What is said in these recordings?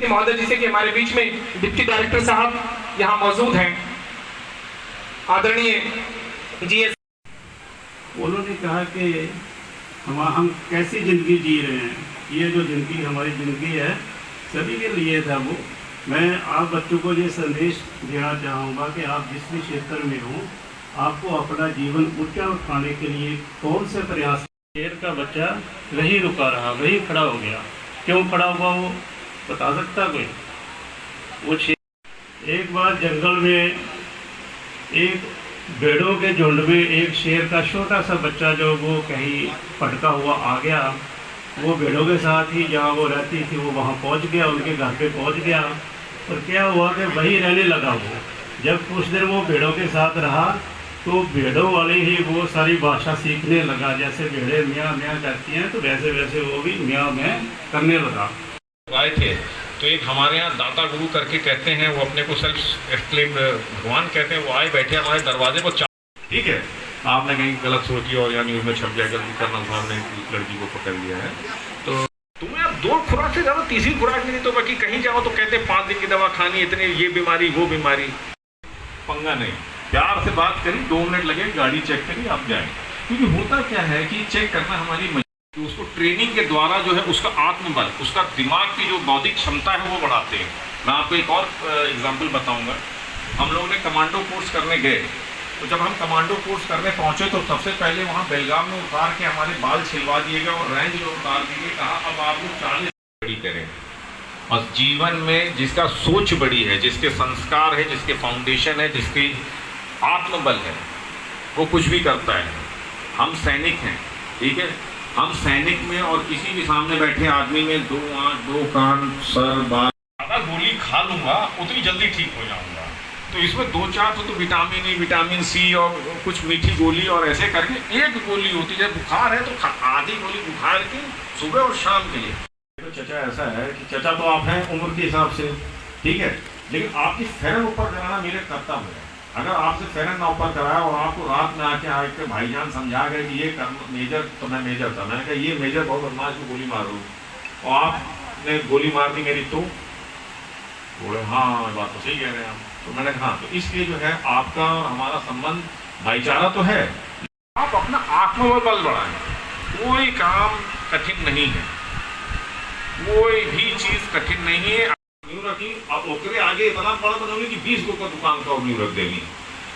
महोदय, जिसे कि हमारे बीच में डिप्टी डायरेक्टर साहब यहाँ मौजूद हैं, आदरणीय जीएस। उन्होंने कहा कि हम कैसी ज़िंदगी जी रहे हैं, ये जो ज़िंदगी हमारी ज़िंदगी है सभी के लिए था वो। मैं आप बच्चों को ये संदेश देना चाहूँगा कि आप जिस भी क्षेत्र में हो, आपको अपना जीवन ऊंचा उठाने के लिए कौन से प्रयास। शेर का बच्चा वही रुका रहा, वही खड़ा हो गया। क्यों खड़ा हुआ वो बता सकता कोई? वो शेर एक बार जंगल में एक भेड़ों के झुंड में एक शेर का छोटा सा बच्चा जो वो कहीं भटका हुआ आ गया। वो भेड़ों के साथ ही जहाँ वो रहती थी वो वहाँ पहुँच गया, उनके घर पे पहुँच गया। और क्या हुआ कि वहीं रहने लगा वो। जब कुछ देर वो भेड़ों के साथ रहा तो भेड़ों वाले ही वो सारी भाषा सीखने लगा। जैसे भेड़े मियाँ मियाँ करती हैं तो वैसे वैसे वो भी मियाँ मियाँ करने लगा। आए थे तो एक हमारे यहाँ दाता गुरु करके कहते हैं, वो अपने को सेल्फ एक्सप्लेन भगवान कहते हैं। वो आए बैठे हमारे दरवाजे पर। ठीक है, आपने कहीं गलत सोची और या न्यूज़ में छप गया, गलती कर्नल साहब ने लड़की को पकड़ लिया है। तो तुम्हें अब 2 खुराक से ज़्यादा तीसरी खुराक मिली तो बाकी कहीं जाओ तो कहते 5 दिन की दवा खानी, इतने ये बीमारी वो बीमारी। पंगा नहीं, प्यार से बात करी, 2 मिनट लगे, गाड़ी चेक करी, आप जाए। क्योंकि होता क्या है कि चेक करना हमारी उसको ट्रेनिंग के द्वारा जो है उसका आत्मबल, उसका दिमाग की जो बौद्धिक क्षमता है वो बढ़ाते हैं। मैं आपको एक और एग्जांपल बताऊंगा। हम लोग ने कमांडो कोर्स करने गए, तो जब हम कमांडो कोर्स करने पहुंचे तो सबसे पहले वहां बेलगाम में उतार के हमारे बाल छिलवा दिए गए और रेंज में उतार दिए। कहा अब आप लोग 40 बड़ी करें। और जीवन में जिसका सोच बड़ी है, जिसके संस्कार है, जिसके फाउंडेशन है, जिसकी आत्मबल है, वो कुछ भी करता है। हम सैनिक हैं, ठीक है। हम सैनिक में और किसी भी सामने बैठे आदमी में 2 आंख 2 कान सर बाल, ज़्यादा गोली खा लूँगा उतनी जल्दी ठीक हो जाऊँगा। तो इसमें 2-4 तो विटामिन ई, विटामिन सी और कुछ मीठी गोली और ऐसे करके एक गोली होती है। बुखार है तो आधी गोली बुखार की सुबह और शाम के लिए। तो चचा ऐसा है कि चचा तो आप हैं उम्र के हिसाब से, ठीक है, लेकिन आपकी फैरन ऊपर कराना मेरे कर्तव्य है। अगर आपसे फैरन ना ऊपर कराया और आपको रात में आके भाईजान समझा गए कि ये मेजर, तो मैं मेजर था, मैंने कहा ये मेजर बहुत बदमाश को गोली मार दो, और आपने गोली मार दी मेरी, तो बोले हाँ बात तो सही कह रहे हैं आप। तो मैंने कहा हाँ, तो इसलिए जो है आपका हमारा संबंध भाईचारा तो है। आप अपना आत्मबल बढ़ाएं। कोई काम कठिन नहीं है, कोई भी चीज कठिन नहीं है। रखी अब ओकरे आगे इतना बड़ा बनौली कि 20 गो का दुकान का न्यू रख देनी।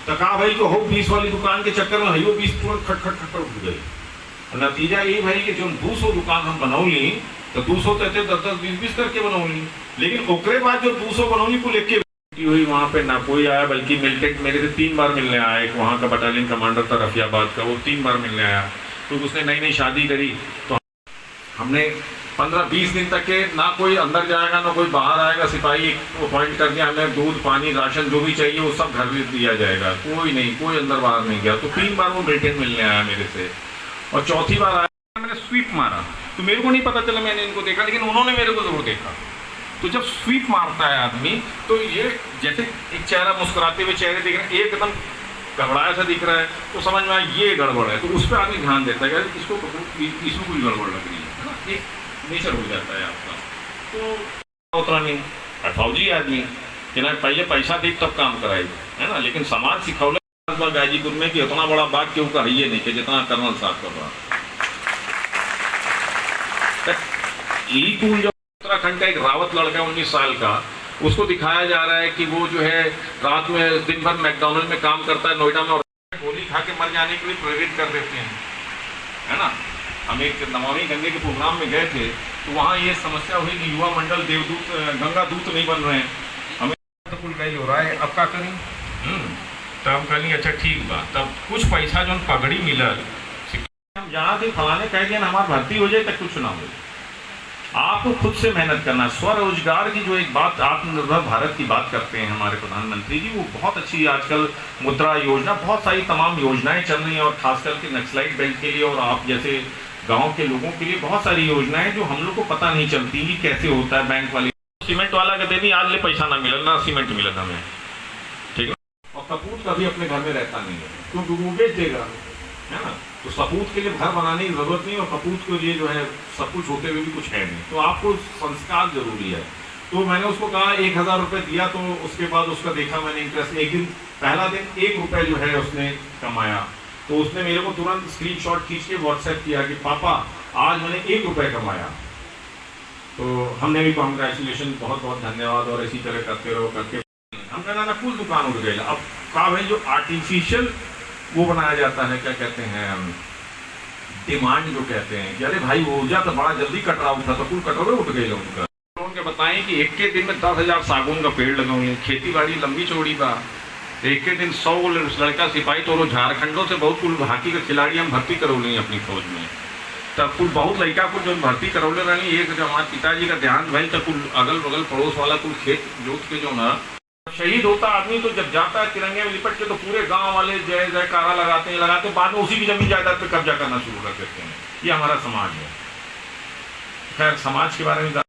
तो कहा भाई जो हो 20 वाली दुकान के चक्कर में हो 20 खट खट खट उठ गई। नतीजा ये भाई कि जो 200 दुकान हम बनौली तो 200 तो 10-10 20-20 करके बनौली। लेकिन ओकरे बाद जो 200 बनौली को लेके हुई वहाँ पे ना कोई आया, बल्कि मिलिटेंट मेरे से 3 बार मिलने आया। एक वहाँ का बटालियन कमांडर था रफियाबाद का, वो 3 बार मिलने आया। तो उसने नई शादी करी तो हमने 15-20 दिन तक के ना कोई अंदर जाएगा ना कोई बाहर आएगा। सिपाही अपॉइंट कर दिया, हमें दूध पानी राशन जो भी चाहिए वो सब घर में दिया जाएगा। कोई नहीं, कोई अंदर बाहर नहीं गया। तो 3 बार वो मिलिटेंट मिलने आया मेरे से, और चौथी बार आया मैंने स्वीप मारा। तो मेरे को नहीं पता चला, मैंने इनको देखा, लेकिन उन्होंने मेरे को जरूर देखा। तो जब स्वीप मारता है आदमी तो ये जैसे एक चेहरा मुस्कुराते हुए चेहरे दिख रहे हैं, एकदम घबराया सा दिख रहा है, तो समझ में आया ये गड़बड़ है। तो उस पर आदमी ध्यान देता है कि इसमें कुछ गड़बड़ लग रही है ना, एक नेचर हो जाता है आपका। तो उतना नहीं फौजी आदमी कि ना पहले पैसा दी तब काम कराई, है ना। लेकिन समाज सिखौले गाजीपुर में कि उतना बड़ा बात क्यों कहिए नहीं कि जितना कर्नल साहब का बड़ा। यही टूल जो उत्तराखंड का एक रावत लड़का 19 साल का, उसको दिखाया जा रहा है कि वो जो है रात में दिन भर मैकडॉनल्ड में काम करता है नोएडा में, और गोली खा के मर जाने के लिए प्रेरित कर देते हैं, है ना। हम एक नमामि गंगे के प्रोग्राम में गए थे तो वहाँ ये समस्या हुई कि युवा मंडल देवदूत गंगा दूत नहीं बन रहे हैं, हमें तो कुल गई हो रहा है, अब क्या करें। तब हम कहली अच्छा ठीक बा, तब कुछ पैसा जो पगड़ी मिलल हम जहाँ थे फलाने कह दिया हमारी भर्ती हो जाए तक कुछ ना हो। आपको खुद से मेहनत करना। स्वरोजगार की जो एक बात, आत्मनिर्भर भारत की बात करते हैं हमारे प्रधानमंत्री जी, वो बहुत अच्छी आजकल मुद्रा योजना, बहुत सारी तमाम योजनाएं चल रही हैं, और खास करके नक्सलाइट बेल्ट के लिए और आप जैसे गांव के लोगों के लिए बहुत सारी योजनाएं जो हम लोग को पता नहीं चलती कि कैसे होता है। बैंक वाली सीमेंट वाला का देनी आज ले पैसा ना मिले ना सीमेंट मिले हमें, ठीक है। और कपूत कभी अपने घर में रहता नहीं है क्योंकि वो बेच देगा, है ना। तो सपूत के लिए घर बनाने की जरूरत नहीं, और कपूत के लिए जो है सब कुछ होते हुए भी कुछ है नहीं। तो आपको संस्कार जरूरी है। तो मैंने उसको कहा 1000 रुपये दिया, तो उसके बाद उसका देखा मैंने इंटरेस्ट। एक दिन पहला दिन 1 रुपये जो है उसने कमाया, तो उसने मेरे को तुरंत स्क्रीनशॉट खींच के व्हाट्सएप किया कि पापा आज मैंने 1 रुपये कमाया। तो हमने भी कॉन्ग्रेचुलेशन, बहुत बहुत धन्यवाद और इसी तरह करते रहो करके हम कहना ना कुल दुकान उठ गई। अब का भाई जो आर्टिफिशियल वो बनाया जाता है, क्या कहते हैं, डिमांड जो कहते हैं कि अरे भाई ऊर्जा तो बड़ा जल्दी कट रहा था, तो कुल कटोरे उठ गए लोगों का। उनके बताएं कि एक के दिन में 10,000 सागौन का पेड़ लगाऊंगे, खेती बाड़ी लंबी चौड़ी बा, एक के दिन 100 लड़का सिपाही तो झारखंडों से बहुत कुल हॉकी के खिलाड़ी हम भर्ती करौले अपनी फौज में। तब कुल बहुत लड़का कुल जो भर्ती करौले रही, एक जब हमारे पिताजी का ध्यान भइल तो कुल अगल बगल पड़ोस वाला कुल खेत जोत के जो ना शहीद होता आदमी, तो जब जाता है तिरंगे में लिपट के तो पूरे गांव वाले जय जयकारा लगाते बाद में उसी की जमीन जायदाद पे कब्जा करना शुरू कर देते हैं। ये हमारा समाज है। खैर समाज के बारे में